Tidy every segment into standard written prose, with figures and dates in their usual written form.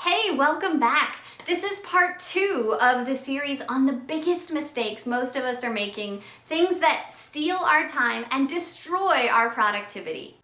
Hey, welcome back. This is part 2 of the series on the biggest mistakes most of us are making, things that steal our time and destroy our productivity.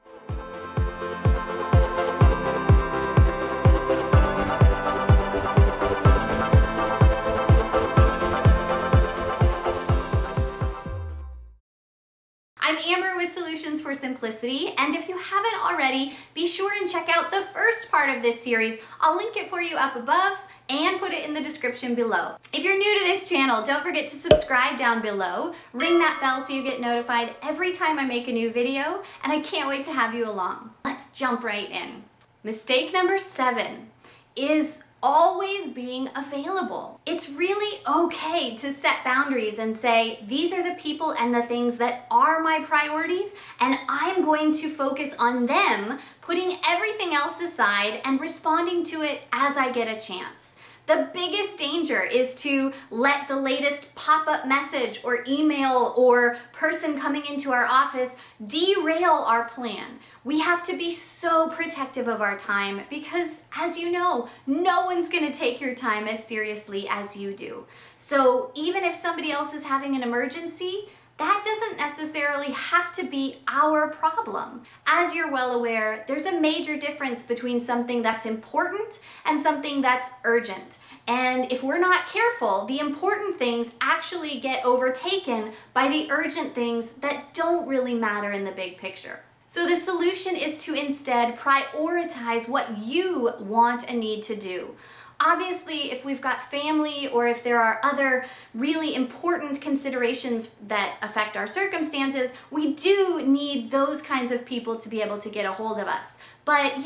I'm Amber with Solutions for Simplicity, and if you haven't already, be sure and check out the first part of this series. I'll link it for you up above and put it in the description below. If you're new to this channel, don't forget to subscribe down below, ring that bell so you get notified every time I make a new video, and I can't wait to have you along. Let's jump right in. Mistake number 7 is always being available. It's really okay to set boundaries and say, these are the people and the things that are my priorities, and I'm going to focus on them, putting everything else aside and responding to it as I get a chance. The biggest danger is to let the latest pop-up message or email or person coming into our office derail our plan. We have to be so protective of our time because, as you know, no one's going to take your time as seriously as you do. So even if somebody else is having an emergency, that doesn't necessarily have to be our problem. As you're well aware, there's a major difference between something that's important and something that's urgent. And if we're not careful, the important things actually get overtaken by the urgent things that don't really matter in the big picture. So the solution is to instead prioritize what you want and need to do. Obviously, if we've got family or if there are other really important considerations that affect our circumstances, we do need those kinds of people to be able to get a hold of us. But,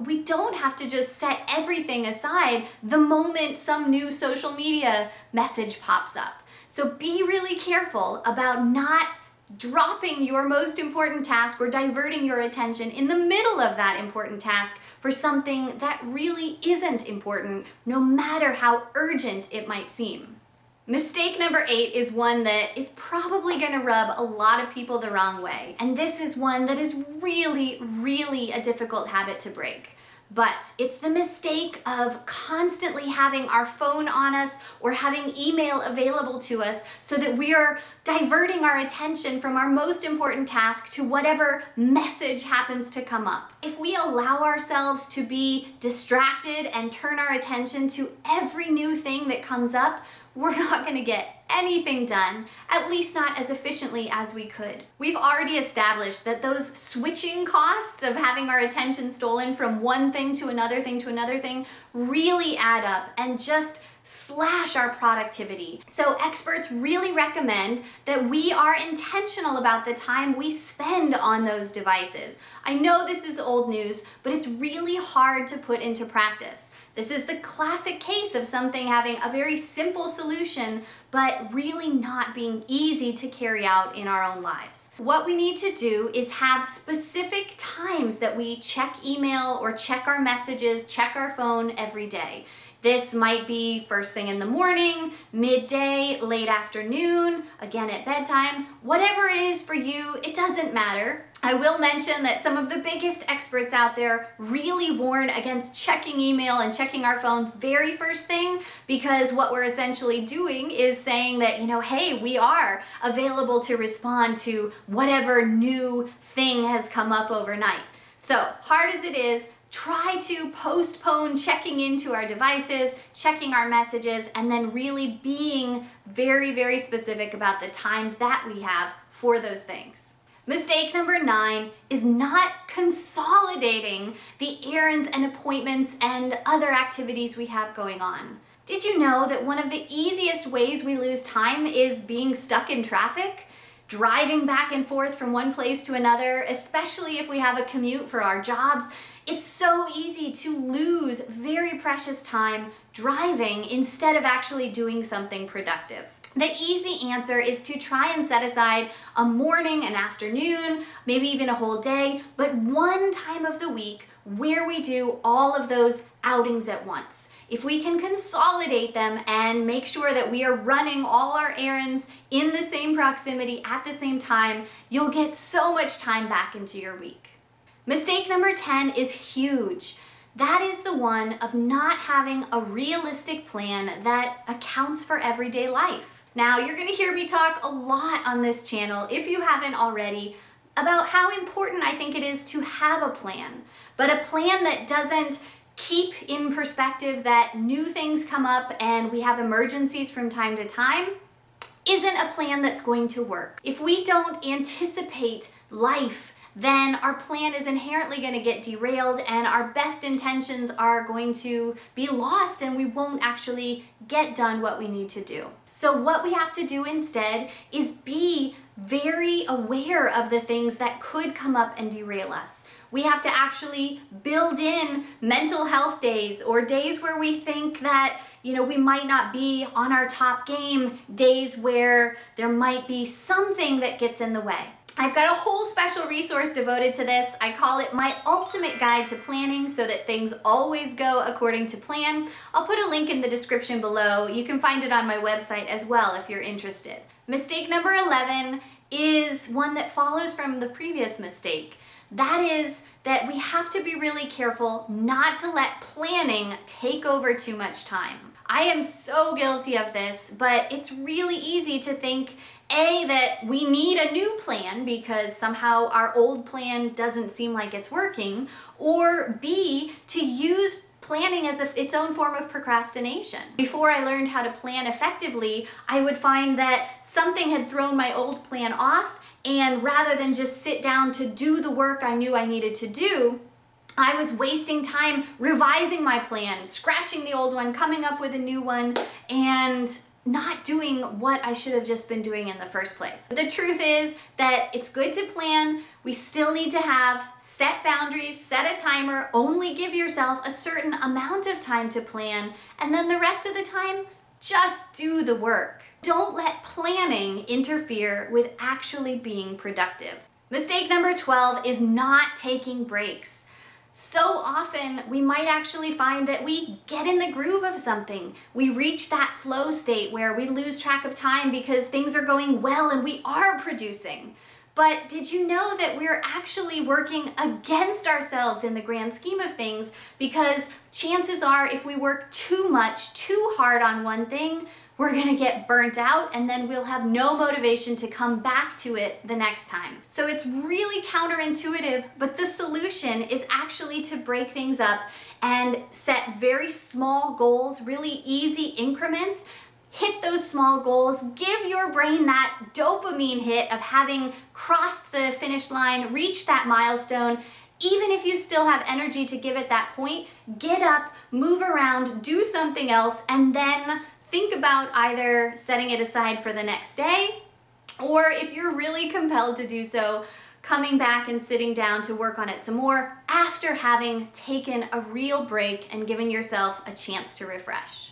we don't have to just set everything aside the moment some new social media message pops up. So be really careful about not dropping your most important task or diverting your attention in the middle of that important task for something that really isn't important, no matter how urgent it might seem. Mistake number 8 is one that is probably going to rub a lot of people the wrong way. And this is one that is really, really a difficult habit to break. But it's the mistake of constantly having our phone on us or having email available to us so that we are diverting our attention from our most important task to whatever message happens to come up. If we allow ourselves to be distracted and turn our attention to every new thing that comes up, we're not going to get anything done, at least not as efficiently as we could. We've already established that those switching costs of having our attention stolen from one thing to another thing to another thing really add up and just slash our productivity. So experts really recommend that we are intentional about the time we spend on those devices. I know this is old news, but it's really hard to put into practice. This is the classic case of something having a very simple solution, but really not being easy to carry out in our own lives. What we need to do is have specific times that we check email or check our messages, check our phone every day. This might be first thing in the morning, midday, late afternoon, again at bedtime, whatever it is for you, it doesn't matter. I will mention that some of the biggest experts out there really warn against checking email and checking our phones very first thing, because what we're essentially doing is saying that, hey, we are available to respond to whatever new thing has come up overnight. So hard as it is, try to postpone checking into our devices, checking our messages, and then really being very, very specific about the times that we have for those things. Mistake number 9 is not consolidating the errands and appointments and other activities we have going on. Did you know that one of the easiest ways we lose time is being stuck in traffic? Driving back and forth from one place to another, especially if we have a commute for our jobs. It's so easy to lose very precious time driving instead of actually doing something productive. The easy answer is to try and set aside a morning, an afternoon, maybe even a whole day, but one time of the week where we do all of those outings at once. If we can consolidate them and make sure that we are running all our errands in the same proximity at the same time, you'll get so much time back into your week. Mistake number 10 is huge. that is the one of not having a realistic plan that accounts for everyday life. Now, you're gonna hear me talk a lot on this channel, if you haven't already, about how important I think it is to have a plan, but a plan that doesn't keep in perspective that new things come up and we have emergencies from time to time isn't a plan that's going to work. If we don't anticipate life, then our plan is inherently going to get derailed and our best intentions are going to be lost and we won't actually get done what we need to do. So what we have to do instead is be very aware of the things that could come up and derail us. We have to actually build in mental health days or days where we think that, we might not be on our top game, days where there might be something that gets in the way. I've got a whole special resource devoted to this. I call it my ultimate guide to planning so that things always go according to plan. I'll put a link in the description below. You can find it on my website as well if you're interested. Mistake number 11 is one that follows from the previous mistake. That is that we have to be really careful not to let planning take over too much time. I am so guilty of this, but it's really easy to think A, that we need a new plan because somehow our old plan doesn't seem like it's working, or B, to use planning as its own form of procrastination. Before I learned how to plan effectively, I would find that something had thrown my old plan off, and rather than just sit down to do the work I knew I needed to do, I was wasting time revising my plan, scratching the old one, coming up with a new one, and not doing what I should have just been doing in the first place. The truth is that it's good to plan. We still need to have set boundaries, set a timer, only give yourself a certain amount of time to plan, and then the rest of the time, just do the work. Don't let planning interfere with actually being productive. Mistake number 12 is not taking breaks. So often we might actually find that we get in the groove of something. We reach that flow state where we lose track of time because things are going well and we are producing. But did you know that we're actually working against ourselves in the grand scheme of things? Because chances are if we work too much, too hard on one thing, we're gonna get burnt out and then we'll have no motivation to come back to it the next time. So it's really counterintuitive, but the solution is actually to break things up and set very small goals, really easy increments. Hit those small goals, give your brain that dopamine hit of having crossed the finish line, reached that milestone. Even if you still have energy to give at that point, get up, move around, do something else, and then think about either setting it aside for the next day, or if you're really compelled to do so, coming back and sitting down to work on it some more after having taken a real break and giving yourself a chance to refresh.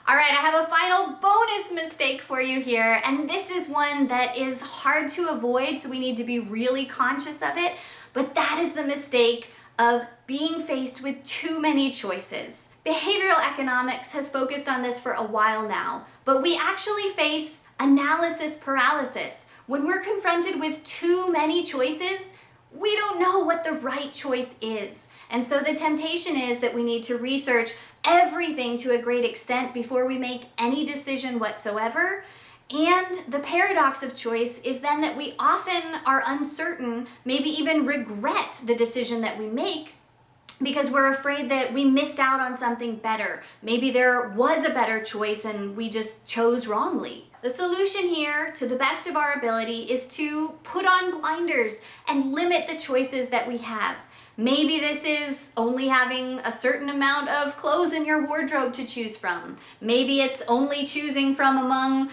All right, I have a final bonus mistake for you here, and this is one that is hard to avoid, so we need to be really conscious of it, but that is the mistake of being faced with too many choices. Behavioral economics has focused on this for a while now, but we actually face analysis paralysis. When we're confronted with too many choices, we don't know what the right choice is. And so the temptation is that we need to research everything to a great extent before we make any decision whatsoever. And the paradox of choice is then that we often are uncertain, maybe even regret the decision that we make, because we're afraid that we missed out on something better. Maybe there was a better choice and we just chose wrongly. The solution here, to the best of our ability, is to put on blinders and limit the choices that we have. Maybe this is only having a certain amount of clothes in your wardrobe to choose from. Maybe it's only choosing from among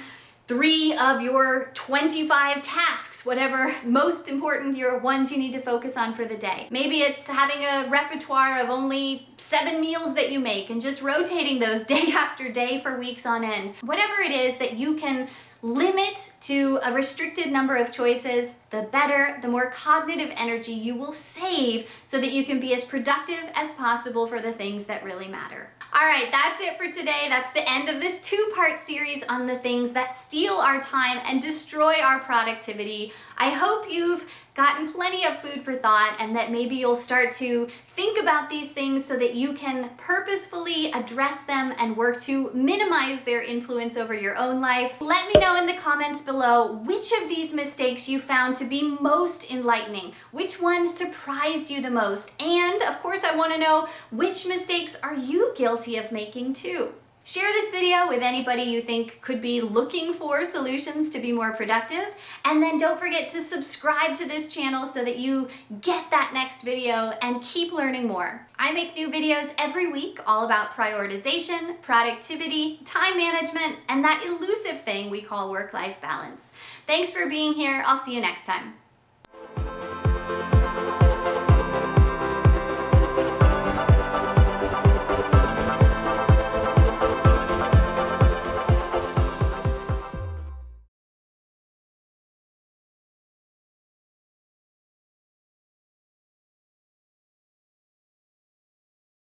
3 of your 25 tasks, whatever most important your ones you need to focus on for the day. Maybe it's having a repertoire of only 7 meals that you make and just rotating those day after day for weeks on end. Whatever it is that you can limit to a restricted number of choices, the better, the more cognitive energy you will save so that you can be as productive as possible for the things that really matter. All right, that's it for today. That's the end of this two-part series on the things that steal our time and destroy our productivity. I hope you've gotten plenty of food for thought and that maybe you'll start to think about these things so that you can purposefully address them and work to minimize their influence over your own life. Let me know in the comments below which of these mistakes you found to be most enlightening, which one surprised you the most, and of course I want to know which mistakes are you guilty of making too. Share this video with anybody you think could be looking for solutions to be more productive. And then don't forget to subscribe to this channel so that you get that next video and keep learning more. I make new videos every week all about prioritization, productivity, time management, and that elusive thing we call work-life balance. Thanks for being here. I'll see you next time.